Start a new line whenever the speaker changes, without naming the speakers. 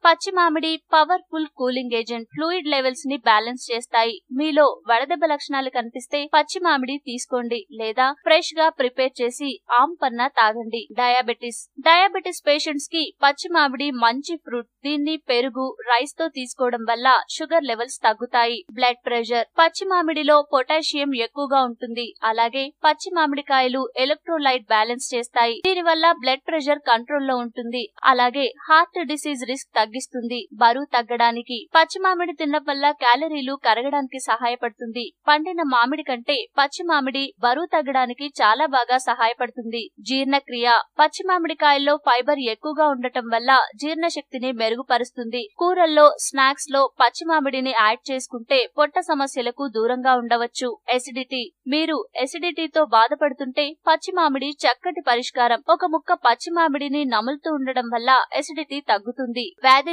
పచ్చి మామిడి powerful cooling agent. Fluid levels ని బ్యాలెన్స్ చేస్తాయి. మీలో వడదెబ్బ లక్షణాలు కనిపిస్తే పచ్చి మామిడి తీసుకోండి లేదా ఫ్రెష్ గా ప్రిపేర్ చేసి ఆమ్పన్నా తాగండి. డయాబెటిస్ పేషెంట్స్ కి పచ్చి మామిడి మంచి ఫ్రూట్. దీన్ని పెరుగు, రైస్ తో తీసుకోవడం వల్ల షుగర్ లెవెల్స్ తగ్గుతాయి. Blood pressure. పచ్చి మామిడిలో పొటాషియం ఎక్కువగా ఉంటుంది. అలాగే పచ్చి మామిడికాయలు ఎలక్ట్రోలైట్ బ్యాలెన్స్ చేస్తాయి. దీనివల్ల బ్లడ్ ప్రెషర్ కంట్రోల్లో ఉంటుంది. అలాగే హార్ట్ డిసీజ్ రిస్క్ తగ్గిస్తుంది. బరువు తగ్గడానికి పచ్చి మామిడి తినడం వల్ల క్యాలరీలు కరగడానికి సహాయపడుతుంది. పండిన మామిడి కంటే పచ్చి మామిడి బరువు తగ్గడానికి చాలా బాగా సహాయపడుతుంది. జీర్ణక్రియ. పచ్చి మామిడికాయల్లో ఫైబర్ ఎక్కువగా ఉండటం వల్ల జీర్ణశక్తిని మెరుగుపరుస్తుంది. కూరల్లో, స్నాక్స్ లో పచ్చి మామిడిని యాడ్ చేసుకుంటే పొట్ట సమస్యలకు దూరంగా ఉండవచ్చు. ఎసిడిటీ. మీరు ఎసిడిటీతో బాధపడుతుంటే పచ్చి మామిడి చక్కటి పరిష్కారం. ఒక ముక్క పచ్చి మామిడిని నములుతూ ఉండడం వల్ల ఎసిడిటీ తగ్గుతుంది. వ్యాధి